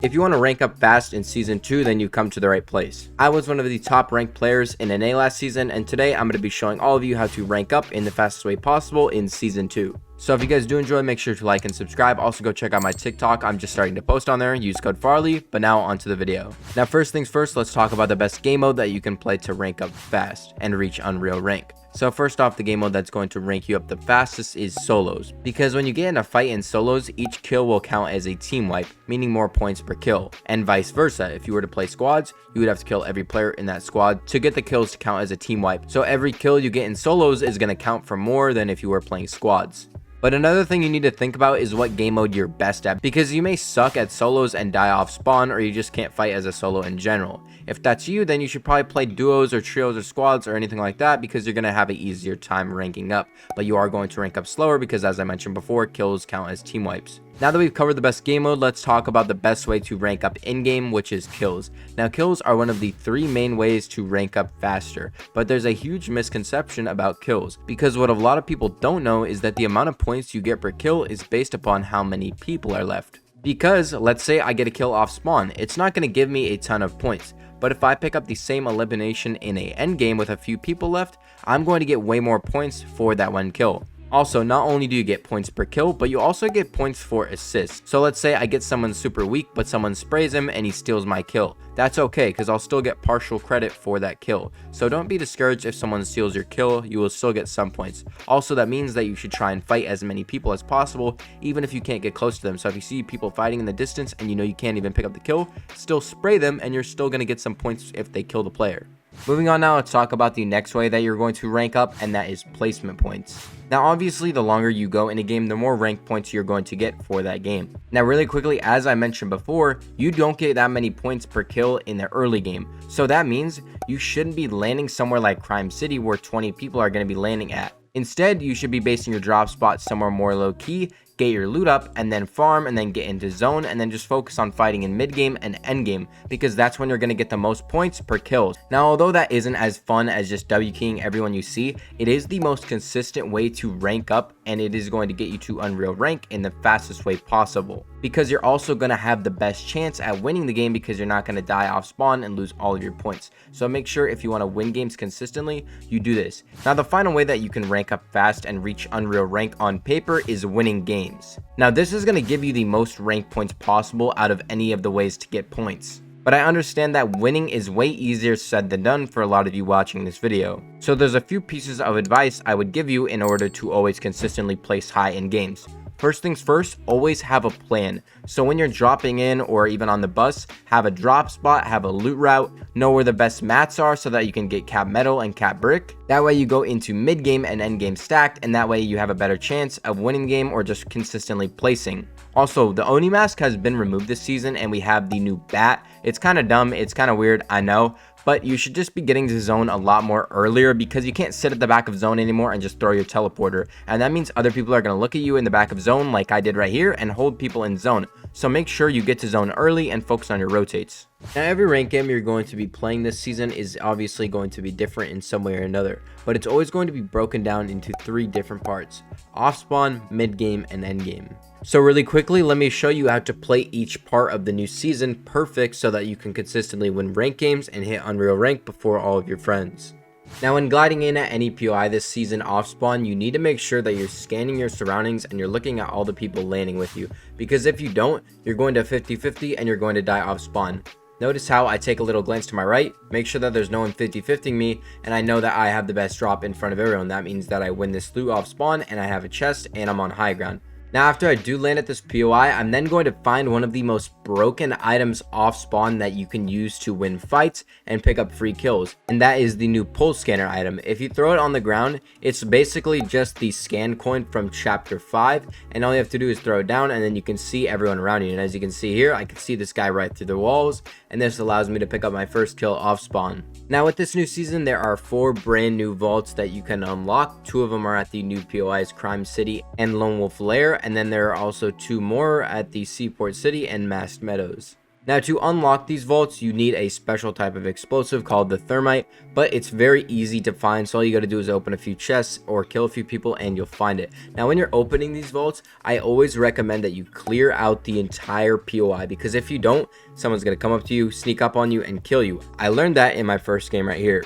If you want to rank up fast in Season 2, then you come to the right place. I was one of the top ranked players in NA last season, and today I'm going to be showing all of you how to rank up in the fastest way possible in Season 2. So if you guys do enjoy, make sure to like and subscribe. Also go check out my TikTok. I'm just starting to post on there. Use code Farley. But now onto the video. Now first things first, let's talk about the best game mode that you can play to rank up fast and reach Unreal rank. So first off, the game mode that's going to rank you up the fastest is solos, because when you get in a fight in solos, each kill will count as a team wipe, meaning more points per kill, and vice versa. If you were to play squads, you would have to kill every player in that squad to get the kills to count as a team wipe. So every kill you get in solos is going to count for more than if you were playing squads. But another thing you need to think about is what game mode you're best at, because you may suck at solos and die off spawn, or you just can't fight as a solo in general. If that's you, then you should probably play duos or trios or squads or anything like that, because you're going to have an easier time ranking up. But you are going to rank up slower because, as I mentioned before, kills count as team wipes. Now that we've covered the best game mode, let's talk about the best way to rank up in-game, which is kills. Now kills are one of the 3 main ways to rank up faster, but there's a huge misconception about kills, because what a lot of people don't know is that the amount of points you get per kill is based upon how many people are left. Because let's say I get a kill off spawn, it's not going to give me a ton of points. But if I pick up the same elimination in a endgame with a few people left, I'm going to get way more points for that one kill. Also, not only do you get points per kill, but you also get points for assists. So let's say I get someone super weak, but someone sprays him and he steals my kill. That's okay, because I'll still get partial credit for that kill. So don't be discouraged if someone steals your kill, you will still get some points. Also, that means that you should try and fight as many people as possible, even if you can't get close to them. So if you see people fighting in the distance and you know you can't even pick up the kill, still spray them and you're still going to get some points if they kill the player. Moving on now, let's talk about the next way that you're going to rank up, and that is placement points. Now obviously, the longer you go in a game, the more rank points you're going to get for that game. Now really quickly, as I mentioned before, you don't get that many points per kill in the early game. So that means you shouldn't be landing somewhere like Crime City where 20 people are going to be landing at. Instead, you should be basing your drop spot somewhere more low key, get your loot up, and then farm, and then get into zone, and then just focus on fighting in mid game and end game, because that's when you're going to get the most points per kills. Now although that isn't as fun as just W keying everyone you see, it is the most consistent way to rank up, and it is going to get you to Unreal rank in the fastest way possible, because you're also going to have the best chance at winning the game, because you're not going to die off spawn and lose all of your points. So make sure if you want to win games consistently, you do this. Now the final way that you can rank up fast and reach Unreal rank on paper is winning games. Now this is going to give you the most rank points possible out of any of the ways to get points. But I understand that winning is way easier said than done for a lot of you watching this video. So there's a few pieces of advice I would give you in order to always consistently place high in games. First things first, always have a plan. So when you're dropping in or even on the bus, have a drop spot, have a loot route, know where the best mats are so that you can get cap metal and cap brick. That way you go into mid game and end game stacked, and that way you have a better chance of winning the game or just consistently placing. Also, the Oni mask has been removed this season and we have the new bat. It's kind of dumb, it's kind of weird, I know. But you should just be getting to zone a lot more earlier, because you can't sit at the back of zone anymore and just throw your teleporter. And that means other people are going to look at you in the back of zone like I did right here and hold people in zone. So make sure you get to zone early and focus on your rotates. Now every rank game you're going to be playing this season is obviously going to be different in some way or another, but it's always going to be broken down into 3 different parts: Offspawn, mid game, and end game. So really quickly, let me show you how to play each part of the new season perfect so that you can consistently win rank games and hit Unreal rank before all of your friends. Now when gliding in at any POI this season off spawn, you need to make sure that you're scanning your surroundings and you're looking at all the people landing with you, because if you don't, you're going to 50-50 and you're going to die off spawn. Notice how I take a little glance to my right, make sure that there's no one 50-50ing me, and I know that I have the best drop in front of everyone. That means that I win this loot off spawn and I have a chest and I'm on high ground. Now after I do land at this POI, I'm then going to find one of the most broken items off spawn that you can use to win fights and pick up free kills, and that is the new pulse scanner item. If you throw it on the ground, it's basically just the scan coin from chapter 5, and all you have to do is throw it down and then you can see everyone around you. And as you can see here, I can see this guy right through the walls, and this allows me to pick up my first kill off spawn. Now with this new season, there are 4 brand new vaults that you can unlock. 2 of them are at the new POIs Crime City and Lone Wolf Lair, and then there are also 2 more at the Seaport City and Masked Meadows. Now, to unlock these vaults, you need a special type of explosive called the thermite, but it's very easy to find, so all you got to do is open a few chests or kill a few people and you'll find it. Now, when you're opening these vaults, I always recommend that you clear out the entire POI, because if you don't, someone's going to come up to you, sneak up on you, and kill you. I learned that in my first game right here.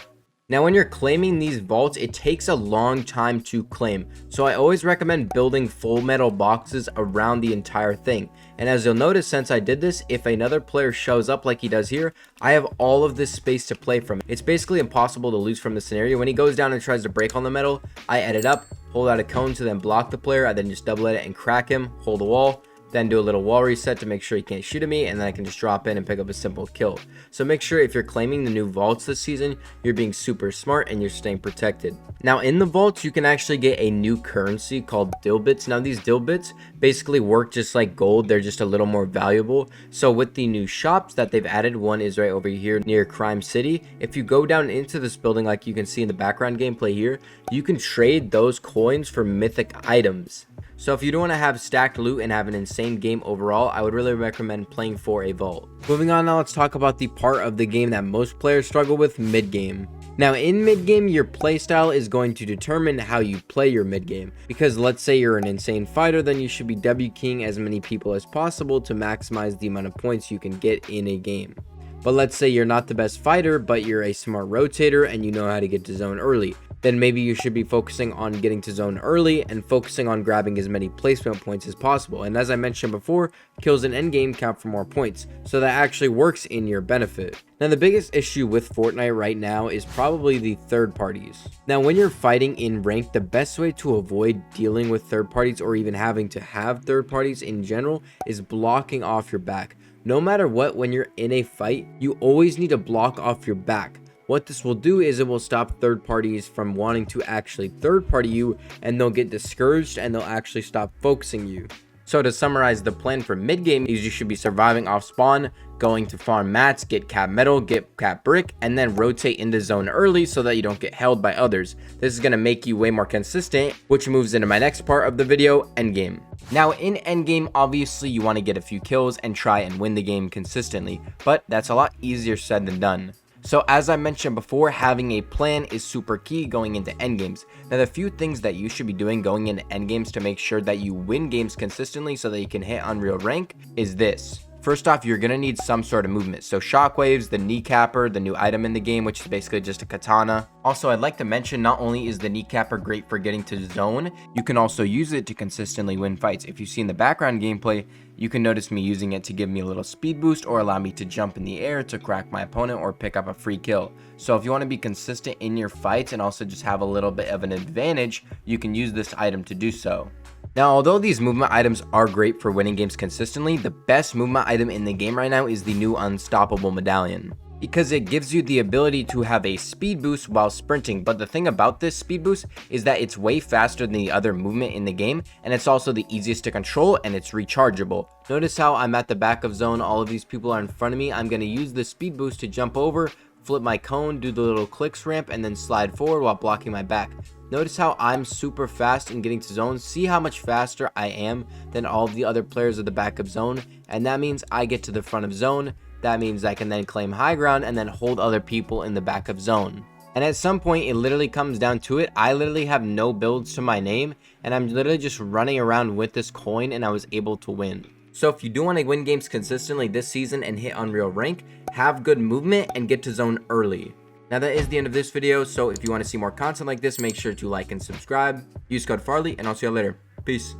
Now, when you're claiming these vaults, it takes a long time to claim, so I always recommend building full metal boxes around the entire thing. And as you'll notice, since I did this, if another player shows up like he does here, I have all of this space to play from. It's basically impossible to lose from the scenario. When he goes down and tries to break on the metal, I edit up, hold out a cone to then block the player. I then just double edit and crack him, hold a wall, then do a little wall reset to make sure he can't shoot at me, and then I can just drop in and pick up a simple kill. So make sure if you're claiming the new vaults this season, you're being super smart and you're staying protected. Now, in the vaults, you can actually get a new currency called dill bits. Now, these dill bits basically work just like gold. They're just a little more valuable. So with the new shops that they've added, one is right over here near Crime City. If you go down into this building, like you can see in the background gameplay here, you can trade those coins for mythic items. So if you don't want to have stacked loot and have an insane game overall, I would really recommend playing for a vault. Moving on now, let's talk about the part of the game that most players struggle with, mid-game. Now, in mid-game, your playstyle is going to determine how you play your mid-game. Because let's say you're an insane fighter, then you should be W-keying as many people as possible to maximize the amount of points you can get in a game. But let's say you're not the best fighter, but you're a smart rotator and you know how to get to zone early. Then maybe you should be focusing on getting to zone early and focusing on grabbing as many placement points as possible. And as I mentioned before, kills in endgame count for more points, so that actually works in your benefit. Now, the biggest issue with Fortnite right now is probably the third parties. Now, when you're fighting in rank, the best way to avoid dealing with third parties or even having to have third parties in general is blocking off your back. No matter what, when you're in a fight, you always need to block off your back. What this will do is it will stop third parties from wanting to actually third party you, and they'll get discouraged and they'll actually stop focusing you. So to summarize, the plan for mid game is you should be surviving off spawn, going to farm mats, get cap metal, get cap brick, and then rotate into zone early so that you don't get held by others. This is going to make you way more consistent, which moves into my next part of the video, endgame. Now, in endgame, obviously you want to get a few kills and try and win the game consistently, but that's a lot easier said than done. So as I mentioned before, having a plan is super key going into endgames. Now, the few things that you should be doing going into endgames to make sure that you win games consistently so that you can hit unreal rank is this. First off, you're going to need some sort of movement. So shockwaves, the kneecapper, the new item in the game, which is basically just a katana. Also, I'd like to mention, not only is the kneecapper great for getting to zone, you can also use it to consistently win fights. If you see in the background gameplay, you can notice me using it to give me a little speed boost or allow me to jump in the air to crack my opponent or pick up a free kill. So if you want to be consistent in your fights and also just have a little bit of an advantage, you can use this item to do so. Now, although these movement items are great for winning games consistently, the best movement item in the game right now is the new Unstoppable Medallion, because it gives you the ability to have a speed boost while sprinting. But the thing about this speed boost is that it's way faster than the other movement in the game, and it's also the easiest to control, and it's rechargeable. Notice how I'm at the back of zone, all of these people are in front of me. I'm going to use the speed boost to jump over, flip my cone, do the little clicks ramp, and then slide forward while blocking my back. Notice how I'm super fast in getting to zone. See how much faster I am than all of the other players at the back of zone, and that means I get to the front of zone. That means I can then claim high ground and then hold other people in the back of zone. And at some point, it literally comes down to it. I literally have no builds to my name, and I'm literally just running around with this coin, and I was able to win. So if you do want to win games consistently this season and hit unreal rank, have good movement and get to zone early. Now, that is the end of this video, so if you want to see more content like this, make sure to like and subscribe. Use code Farley, and I'll see you later. Peace.